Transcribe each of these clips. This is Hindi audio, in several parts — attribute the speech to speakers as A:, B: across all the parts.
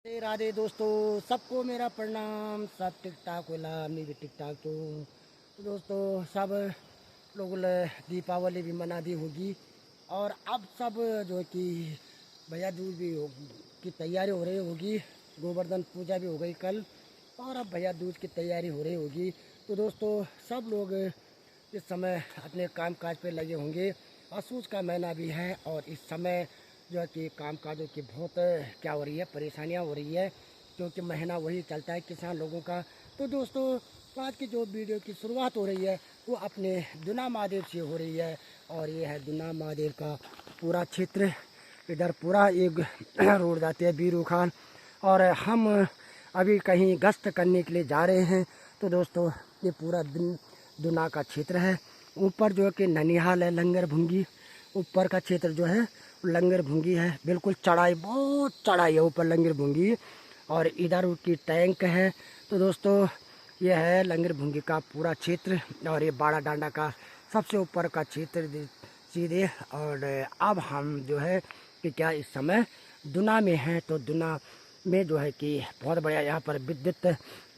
A: राधे राधे दोस्तों, सबको मेरा प्रणाम। सब टिक टाक होला, हमने भी टिक टाक तो दोस्तों सब लोग दीपावली भी मना दी होगी। और अब सब जो है कि भैया दूज भी की तैयारी हो रही होगी। गोवर्धन पूजा भी हो गई कल, और अब भैया दूज की तैयारी हो रही होगी। तो दोस्तों सब लोग इस समय अपने काम काज पे लगे होंगे। असूज का महीना भी है, और इस समय जो है कि काम काजों की बहुत क्या हो रही है, परेशानियां हो रही है, क्योंकि महीना वही चलता है किसान लोगों का। तो दोस्तों आज की जो वीडियो की शुरुआत हो रही है वो अपने दुना महादेव से हो रही है। और ये है दुना महादेव का पूरा क्षेत्र। इधर पूरा एक रोड जाते हैं बीरू खान, और हम अभी कहीं गश्त करने के लिए जा रहे हैं। तो दोस्तों ये पूरा दुना का क्षेत्र है। ऊपर जो है कि ननिहाल है, लंगर भुंगी ऊपर का क्षेत्र जो है लंगर भुंगी है। बिल्कुल चढ़ाई, बहुत चढ़ाई है ऊपर लंगर भुंगी, और इधर उसकी टैंक है। तो दोस्तों ये है लंगर भुंगी का पूरा क्षेत्र, और ये बाड़ा डांडा का सबसे ऊपर का क्षेत्र सीधे। और अब हम जो है कि क्या इस समय दुना में हैं। तो दुना में जो है कि बहुत बढ़िया यहाँ पर विद्युत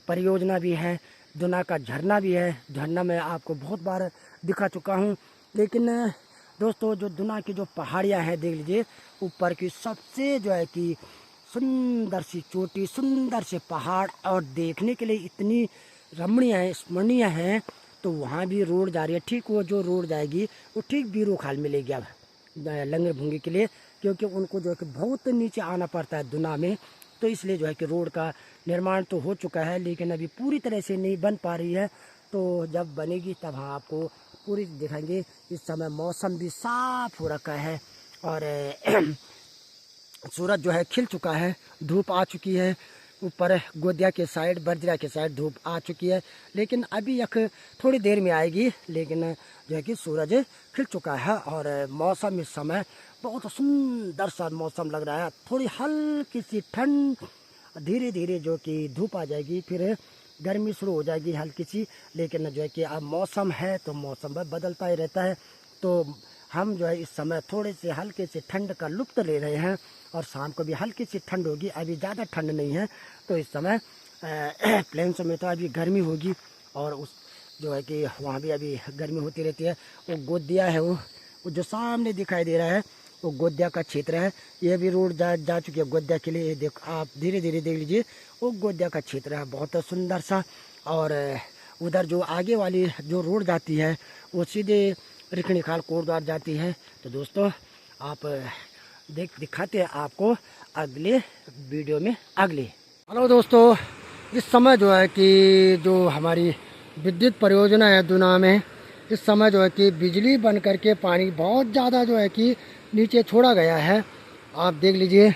A: परियोजना भी है। दुना का झरना भी है। झरना मैं आपको बहुत बार दिखा चुका हूँ, लेकिन दोस्तों जो दुना की जो पहाड़ियाँ हैं देख लीजिए, ऊपर की सबसे जो है कि सुंदर सी चोटी, सुंदर से पहाड़, और देखने के लिए इतनी रमणीय है, स्मरणीय है। तो वहाँ भी रोड जा रही है। ठीक वो जो रोड जाएगी वो ठीक बीरू खाल मिलेगी अब लंगर भूंगी के लिए, क्योंकि उनको जो है कि बहुत नीचे आना पड़ता है दुना में। तो इसलिए जो है कि रोड का निर्माण तो हो चुका है, लेकिन अभी पूरी तरह से नहीं बन पा रही है। तो जब बनेगी तब हम आपको पूरी दिखाएंगे। इस समय मौसम भी साफ हो रखा है, और सूरज जो है खिल चुका है, धूप आ चुकी है। ऊपर गोदिया के साइड, बर्जरा के साइड धूप आ चुकी है, लेकिन अभी यक थोड़ी देर में आएगी। लेकिन जो है कि सूरज खिल चुका है, और मौसम इस समय बहुत सुंदर सा मौसम लग रहा है। थोड़ी हल्की सी ठंड, धीरे धीरे जो कि धूप आ जाएगी, फिर गर्मी शुरू हो जाएगी हल्की सी। लेकिन जो है कि अब मौसम है तो मौसम बदलता ही रहता है। तो हम जो है इस समय थोड़े से हल्के से ठंड का लुत्फ़ ले रहे हैं, और शाम को भी हल्की सी ठंड होगी। अभी ज़्यादा ठंड नहीं है। तो इस समय प्लेन्स में तो अभी गर्मी होगी, और उस जो है कि वहाँ भी अभी गर्मी होती रहती है। वो गोदिया है, वो जो सामने दिखाई दे रहा है वो गोदिया का क्षेत्र है। ये भी रोड जा चुकी है गोदिया के लिए। ये देख, आप धीरे धीरे देख लीजिए, वो गोदिया का क्षेत्र है, बहुत सुंदर सा। और उधर जो आगे वाली जो रोड जाती है वो सीधे रिखणी खाल कोटद्वार जाती है। तो दोस्तों आप दिखाते हैं आपको अगले वीडियो में अगले। हेलो दोस्तों, इस समय जो है कि जो हमारी विद्युत परियोजना है दुना में, इस समय जो है कि बिजली बन करके पानी बहुत ज़्यादा जो है कि नीचे छोड़ा गया है। आप देख लीजिए,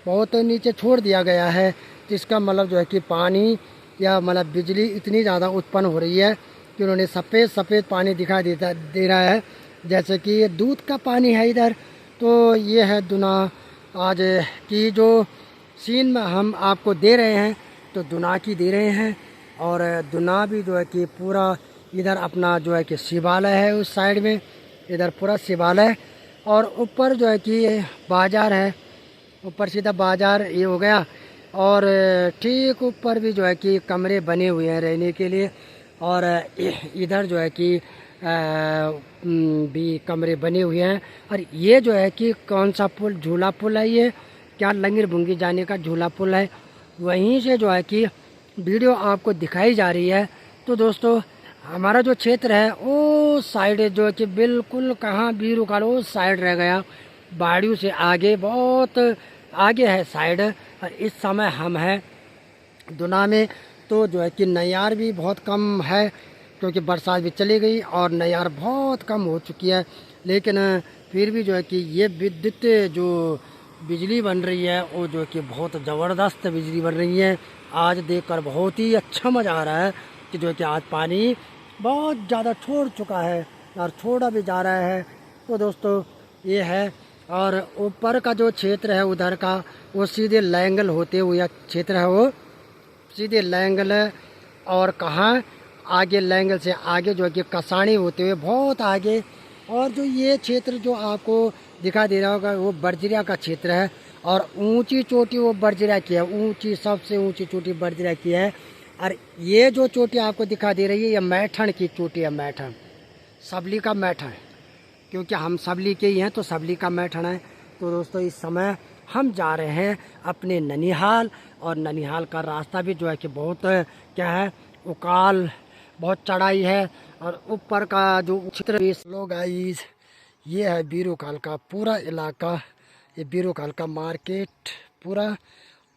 A: बहुत नीचे छोड़ दिया गया है। जिसका मतलब जो है कि पानी या मतलब बिजली इतनी ज़्यादा उत्पन्न हो रही है कि उन्होंने सफ़ेद सफ़ेद पानी दिखाई दे रहा है, जैसे कि ये दूध का पानी है इधर। तो ये है दुना आज की जो सीन में हम आपको दे रहे हैं, तो दुना की दे रहे हैं। और दुना भी जो है कि पूरा इधर अपना जो है कि शिवालय है उस साइड में, इधर पूरा शिवालय, और ऊपर जो है कि बाज़ार है। ऊपर सीधा बाज़ार ये हो गया, और ठीक ऊपर भी जो है कि कमरे बने हुए हैं रहने के लिए। और इधर जो है कि भी कमरे बने हुए हैं। और ये जो है कि कौन सा पुल, झूला पुल है ये, क्या लंगर भुंगी जाने का झूला पुल है। वहीं से जो है कि वीडियो आपको दिखाई जा रही है। तो दोस्तों हमारा जो क्षेत्र है वो साइड जो है कि बिल्कुल कहाँ बीरू खाल वो साइड रह गया, बाड़ियों से आगे, बहुत आगे है साइड। और इस समय हम हैं दुना में। तो जो है कि नैयार भी बहुत कम है, क्योंकि बरसात भी चली गई और नैयार बहुत कम हो चुकी है। लेकिन फिर भी जो है कि ये विद्युत जो बिजली बन रही है वो जो है कि बहुत ज़बरदस्त बिजली बन रही है। आज देखकर बहुत ही अच्छा मज़ा आ रहा है कि जो है कि आज पानी बहुत ज़्यादा छोड़ चुका है, और छोड़ा भी जा रहा है। तो दोस्तों ये है। और ऊपर का जो क्षेत्र है उधर का, वो सीधे लैंगल होते हुए क्षेत्र है, वो सीधे लैंगल है। और कहाँ आगे लैंगल से आगे जो है कि कसानी होते हुए बहुत आगे। और जो ये क्षेत्र जो आपको दिखा दे रहा होगा वो बर्जरिया का क्षेत्र है। और ऊंची चोटी वो बर्जरा की है, ऊंची सबसे ऊंची चोटी बर्जरा की है। और ये जो चोटी आपको दिखा दे रही है ये मैठण की चोटी है, मैठण सबली का मैठण, क्योंकि हम सबली के ही हैं तो सबली का मैठण है। तो दोस्तों इस समय हम जा रहे हैं अपने ननिहाल, और ननिहाल का रास्ता भी जो है कि बहुत क्या है, उकाल, बहुत चढ़ाई है और ऊपर का जो चित्र। लोग गाइस, ये है बीरूखाल का पूरा इलाका, ये बीरूखाल का मार्केट पूरा।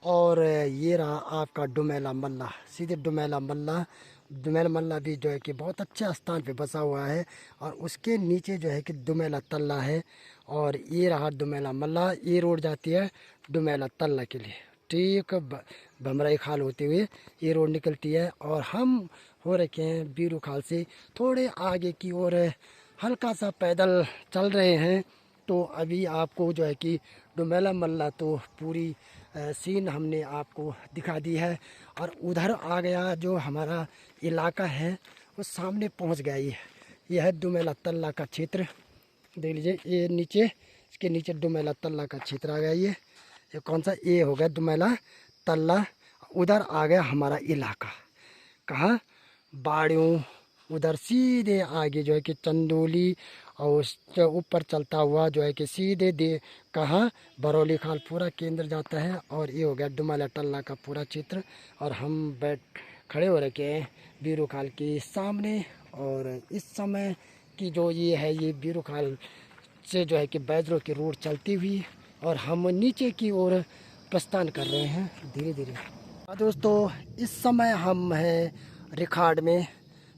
A: और ये रहा आपका डुमेला मल्ला, सीधे डुमेला मल्ला। डुमेला मल्ला भी जो है कि बहुत अच्छे स्थान पे बसा हुआ है, और उसके नीचे जो है कि डुमेला तल्ला है। और ये रहा डुमेला मल्ला, ये रोड जाती है डुमेला तल्ला के लिए, ठीक भमराई खाल होते हुए ये रोड निकलती है। और हम हो रखे हैं बीरू खाल से थोड़े आगे की ओर, हल्का सा पैदल चल रहे हैं। तो अभी आपको जो है कि डुमेला मल्ला तो पूरी सीन हमने आपको दिखा दी है। और उधर आ गया जो हमारा इलाका है वो सामने पहुंच गया। ये है डुमेला तल्ला का क्षेत्र, देख लीजिए ये नीचे, इसके नीचे डुमेला तल्ला का क्षेत्र आ गया। ये कौन सा, ये हो गया डुमेला तल्ला। उधर आ गया हमारा इलाका, कहाँ, बाड़ियों। उधर सीधे आगे जो है कि चंदोली, और उस ऊपर चलता हुआ जो है कि सीधे दे कहाँ, बरौली खाल पूरा केंद्र जाता है। और ये हो गया डुमेला तल्ला का पूरा क्षेत्र। और हम खड़े हो रखे हैं बीरू खाल के सामने। और इस समय की जो ये है, ये बीरू खाल से जो है कि बैजरों की रोड चलती हुई, और हम नीचे की ओर प्रस्थान कर रहे हैं धीरे धीरे। दोस्तों इस समय हम हैं रिखाड़ में,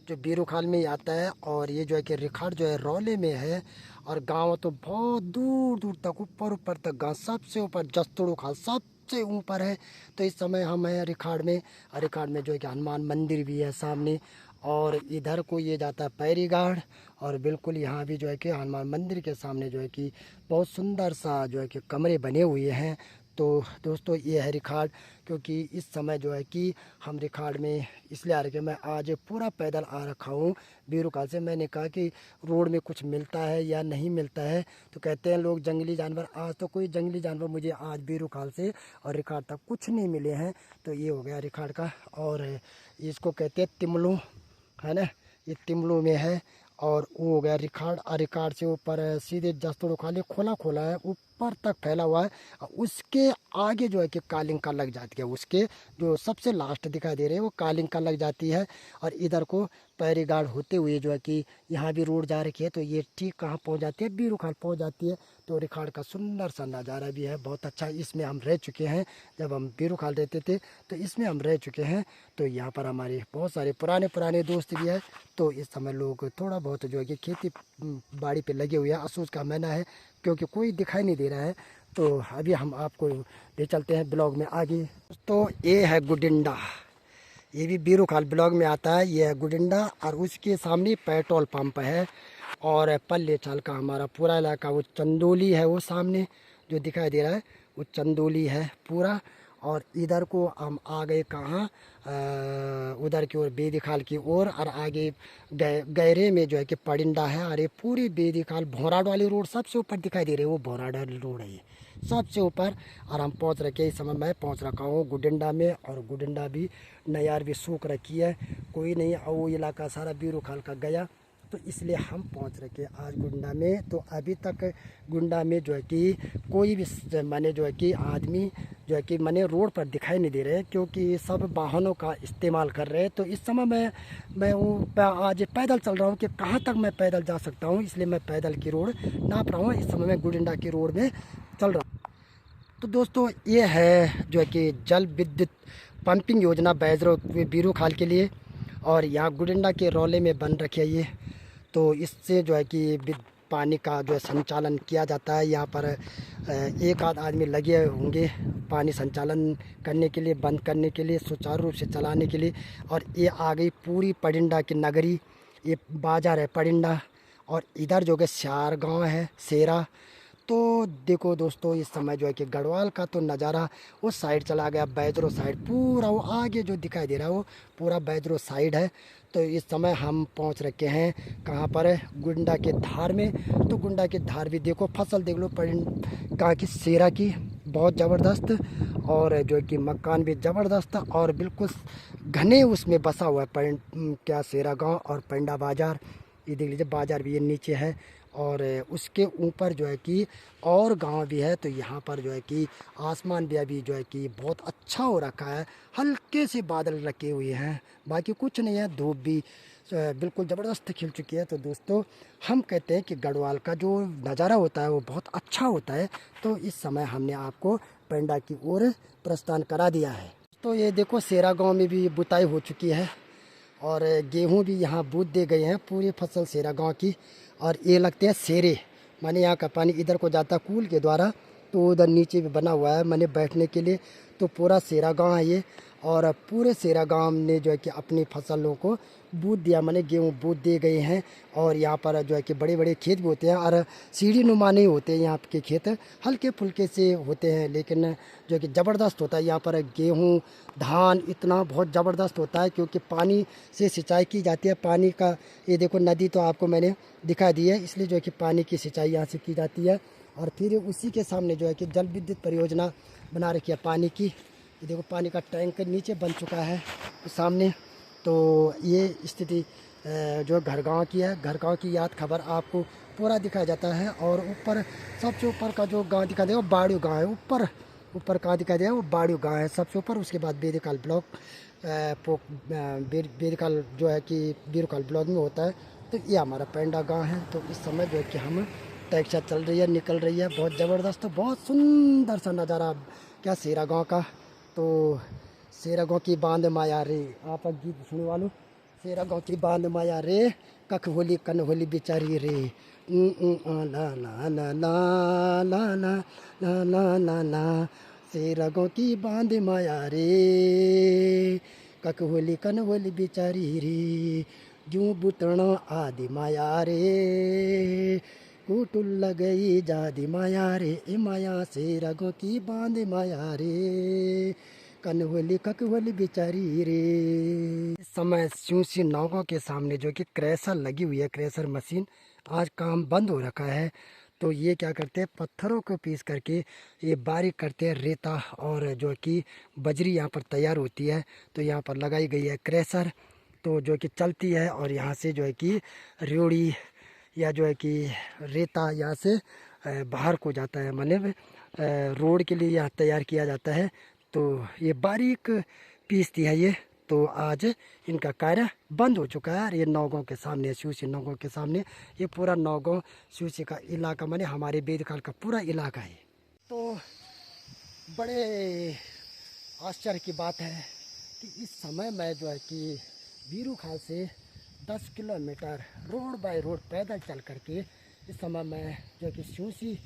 A: जो बीरूखाल में ही आता है। और ये जो है कि रिखाड़ जो है रौले में है, और गांव तो बहुत दूर दूर तक, ऊपर ऊपर तक गांव, सबसे ऊपर जस्तुड़ू खाल सबसे ऊपर है। तो इस समय हम हैं रिखाड़ में, और रिखाड़ में जो है कि हनुमान मंदिर भी है सामने। और इधर को ये जाता है पैरीगाढ़, और बिल्कुल यहाँ भी जो है कि हनुमान मंदिर के सामने जो है कि बहुत सुंदर सा जो है कि कमरे बने हुए हैं। तो दोस्तों ये है रिखाड़, क्योंकि इस समय जो है कि हम रिखाड़ में इसलिए आ रखे, मैं आज पूरा पैदल आ रखा हूँ बीरूखाल से। मैंने कहा कि रोड में कुछ मिलता है या नहीं मिलता है, तो कहते हैं लोग जंगली जानवर, आज तो कोई जंगली जानवर मुझे आज बीरूखाल से और रिखाड़ तक कुछ नहीं मिले हैं। तो ये हो गया रिखाड़ का। और इसको कहते हैं तिमलू, है ना, ये तिमलू में है। और वो हो गया रिखाड़, और रिखाड़ से ऊपर सीधे जस्तुड़ो खाली खोला खोला है, ऊपर तक फैला हुआ है। और उसके आगे जो है कि कालिंका लग जाती है, उसके जो सबसे लास्ट दिखाई दे रहे हैं वो कालिंका लग जाती है। और इधर को पैरीगाढ़ होते हुए जो है कि यहाँ भी रोड जा रखी है। तो ये ठीक कहाँ पहुँच जाती है, बीरूखाल पहुँच जाती है। तो रिखाड़ का सुंदर सा नज़ारा भी है, बहुत अच्छा। इसमें हम रह चुके हैं, जब हम बीरूखाल रहते थे तो इसमें हम रह चुके हैं। तो यहाँ पर हमारे बहुत सारे पुराने दोस्त भी हैं। तो इस समय लोग थोड़ा बहुत जो है कि खेती बाड़ी पे लगे हुए हैं, अफसोस का महीना है क्योंकि कोई दिखाई नहीं दे रहा है। तो अभी हम आपको ले चलते हैं ब्लॉग में आगे। तो ये है गुडिंडा, ये भी बीरूखाल ब्लॉग में आता है। ये है गुडिंडा, और उसके सामने पेट्रोल पंप है। और पल्ले चाल का हमारा पूरा इलाका, वो चंदोली है, वो सामने जो दिखाई दे रहा है वो चंदोली है पूरा। और इधर को हम आ गए कहाँ, उधर की ओर बेदीखाल की ओर। और आगे गहरे में जो है कि परिंडा है। और ये पूरी बेदीखाल भौराड वाली रोड सबसे ऊपर दिखाई दे रही है, वो भौराड वाली रोड है ये सबसे ऊपर। और हम पहुँच रखे, इस समय मैं पहुँच रखा हूँ गुडिंडा में। और गुडिंडा भी नयार भी सूख रखी है, कोई नहीं, और वो इलाका सारा बीरूखाल का गया। तो इसलिए हम पहुंच रखे आज गुंडा में। तो अभी तक गुंडा में जो है कि कोई भी माने जो है कि आदमी जो है कि माने रोड पर दिखाई नहीं दे रहे, क्योंकि सब वाहनों का इस्तेमाल कर रहे हैं। तो इस समय मैं आज पैदल चल रहा हूँ कि कहाँ तक मैं पैदल जा सकता हूँ, इसलिए मैं पैदल की रोड नाप रहा हूँ। इस समय मैं गुडिंडा की रोड में चल रहा हूँ। तो दोस्तों ये है जो है कि जल विद्युत पंपिंग योजना बैजरो बीरूखाल के लिए, और यहाँ गुडिंडा के रौले में बन रखी है ये। तो इससे जो है कि पानी का जो है संचालन किया जाता है। यहाँ पर एक आध आदमी लगे होंगे पानी संचालन करने के लिए, बंद करने के लिए, सुचारू रूप से चलाने के लिए। और ये आ गई पूरी परिंडा की नगरी, ये बाजार है परिंडा। और इधर जो है स्यार गांव है, सेरा। तो देखो दोस्तों इस समय जो है कि गढ़वाल का तो नज़ारा उस साइड चला गया, बैजरो साइड पूरा, वो आगे जो दिखाई दे रहा है वो पूरा बैजरो साइड है। तो इस समय हम पहुंच रखे हैं कहाँ पर, गुंडा के धार में। तो गुंडा के धार भी देखो, फसल देख लो कहाँ की, सेरा की, बहुत ज़बरदस्त, और जो है कि मकान भी ज़बरदस्त और बिल्कुल घने उसमें बसा हुआ है। क्या सेरा गांव और पेंडा बाज़ार, ये देख लीजिए, बाज़ार भी ये नीचे है, और उसके ऊपर जो है कि और गांव भी है। तो यहाँ पर जो है कि आसमान भी अभी जो है कि बहुत अच्छा हो रखा है, हल्के से बादल रखे हुए हैं, बाकी कुछ नहीं है। धूप भी बिल्कुल ज़बरदस्त खिल चुकी है। तो दोस्तों, हम कहते हैं कि गढ़वाल का जो नज़ारा होता है वो बहुत अच्छा होता है। तो इस समय हमने आपको पेंडा की ओर प्रस्थान करा दिया है। तो ये देखो, सेरा गांव में भी बुताई हो चुकी है, और गेहूं भी यहाँ बूत दे गए हैं, पूरी फसल सेरा गांव की। और ये लगते हैं सेरे, माने यहाँ का पानी इधर को जाता कूल के द्वारा, तो उधर नीचे भी बना हुआ है माने बैठने के लिए। तो पूरा सेरा गांव है ये, और पूरे सेरा गांव ने जो है कि अपनी फसलों को बूत दिया, माने गेहूँ बूत दिए गए हैं। और यहाँ पर जो है कि बड़े बड़े खेत भी होते हैं, और सीढ़ी नुमा नहीं होते हैं यहाँ के खेत, हल्के फुल्के से होते हैं, लेकिन जो है कि ज़बरदस्त होता है यहाँ पर गेहूँ धान, इतना बहुत ज़बरदस्त होता है, क्योंकि पानी से सिंचाई की जाती है। पानी का ये देखो, नदी तो आपको मैंने दिखा दी है, इसलिए जो है कि पानी की सिंचाई यहाँ से की जाती है। और फिर उसी के सामने जो है कि जल विद्युत परियोजना बना रखी है पानी की। ये देखो, पानी का टैंक नीचे बन चुका है सामने। तो ये स्थिति जो घर गाँव की है, घर गाँव की याद खबर आपको पूरा दिखाया जाता है। और ऊपर सबसे ऊपर का जो गांव दिखा देगा वो बाड़ू गाँव है। ऊपर ऊपर कहाँ दिखाई देगा वो बाड़ू गाँव है सबसे ऊपर। उसके बाद बेदकाल ब्लॉक बेदकाल जो है कि बीरकाल ब्लॉक में होता है। तो ये हमारा पेंडा गाँव है। तो इस समय जो है कि हम टैक्सा चल रही है, निकल रही है, बहुत ज़बरदस्त, बहुत सुंदर सा नज़ारा क्या सेरा गाँव का। तो सेरा गाँव की बांध माया रे, आप गीत सुनने वालों, सेरा गाँव की बांध माया रे, कख होली कन होली बेचारी रे, ला ला ला ला ला ला ला ला ला ला, सेरा गाँव की बांध माया रे, कख होली कन होली बेचारी रे, जूं बुतणा आदि माया रे, कुटुल लगई जादी माया रे, ए माया सेरा गाँव की बांध माया रे, कनवली ककवली बेचारी रे। इस समय सूसी नौकों के सामने जो कि क्रैशर लगी हुई है, क्रैशर मशीन, आज काम बंद हो रखा है। तो ये क्या करते हैं, पत्थरों को पीस करके ये बारीक करते हैं, रेता और जो कि बजरी यहाँ पर तैयार होती है। तो यहाँ पर लगाई गई है क्रैशर, तो जो कि चलती है, और यहाँ से जो है कि रेवड़ी या जो है कि रेता यहाँ से बाहर को जाता है, माने रोड के लिए यहाँ तैयार किया जाता है। तो ये बारीक पीसती है ये। तो आज इनका कार्य बंद हो चुका है। और ये नौगांव के सामने, सूसी नौगांव के सामने, ये पूरा नौगांव सूसी का इलाका माने हमारे बेदकाल का पूरा इलाका है। तो बड़े आश्चर्य की बात है कि इस समय मैं जो है कि बीरू खाल से 10 किलोमीटर रोड बाय रोड पैदल चल करके इस समय मैं जो है कि सूसी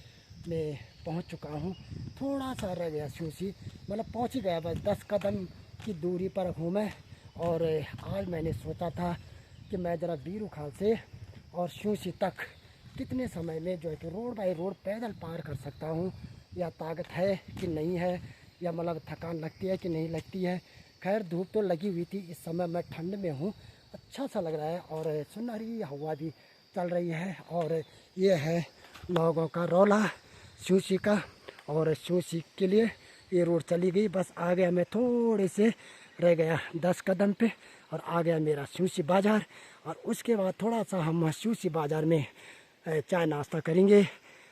A: में पहुंच चुका हूं। थोड़ा सा रह गया सूसी, मतलब पहुंच ही गया, बस 10 कदम की दूरी पर हूं मैं। और आज मैंने सोचा था कि मैं ज़रा बीरू खाल से और सूसी तक कितने समय में जो है कि रोड बाय रोड पैदल पार कर सकता हूं, या ताकत है कि नहीं है, या मतलब थकान लगती है कि नहीं लगती है। खैर, धूप तो लगी हुई थी, इस समय मैं ठंड में हूँ, अच्छा सा लग रहा है, और सुनहरी हवा भी चल रही है। और ये है नौगांव का रौला सूसी का, और सूसी के लिए ये रोड चली गई, बस आ गया मैं, थोड़े से रह गया 10 कदम पे, और आ गया मेरा सूसी बाज़ार। और उसके बाद थोड़ा सा हम सूसी बाज़ार में चाय नाश्ता करेंगे,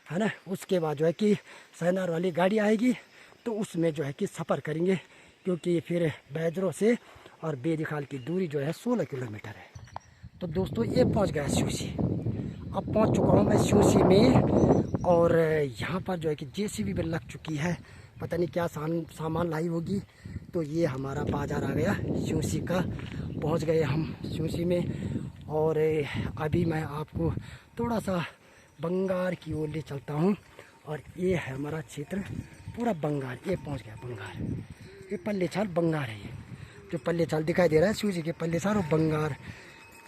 A: है ना। उसके बाद जो है कि सैनार वाली गाड़ी आएगी, तो उसमें जो है कि सफ़र करेंगे, क्योंकि फिर बैजरों से और बेदखाल की दूरी जो है 16 किलोमीटर है। तो दोस्तों, ये पहुंच गया सूसी, अब पहुंच चुका हूं मैं सूसी में। और यहाँ पर जो है कि जेसीबी भी लग चुकी है, पता नहीं क्या सामान लाई होगी। तो ये हमारा बाज़ार आ गया सूसी का, पहुंच गए हम सूसी में। और अभी मैं आपको थोड़ा सा बंगार की ओर ले चलता हूँ। और ये है हमारा क्षेत्र पूरा बंगार, ये पहुँच गया बंगार, ये पल्ले छाल बंगार है। ये जो पल्ले छाल दिखाई दे रहा है सूसी के पल्ले छाल, वो बंगार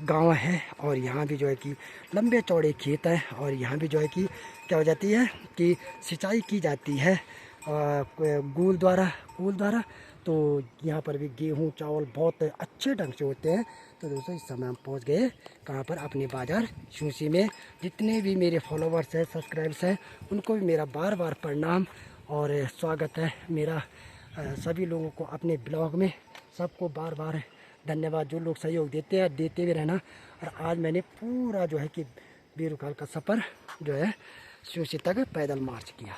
A: गांव है। और यहाँ भी जो है कि लंबे चौड़े खेत है, और यहाँ भी जो है कि क्या हो जाती है कि सिंचाई की जाती है कूल द्वारा। तो यहाँ पर भी गेहूँ चावल बहुत अच्छे ढंग से होते हैं। तो दोस्तों, इस समय हम पहुँच गए कहाँ पर, अपने बाज़ार सूसी में। जितने भी मेरे फॉलोवर्स हैं, सब्सक्राइबर्स हैं, उनको भी मेरा बार बार प्रणाम। और स्वागत है मेरा सभी लोगों को अपने ब्लॉग में। सबको बार बार धन्यवाद, जो लोग सहयोग देते हैं, देते भी रहना। और आज मैंने पूरा जो है कि बेरुखाल का सफ़र जो है स्यूसी तक पैदल मार्च किया।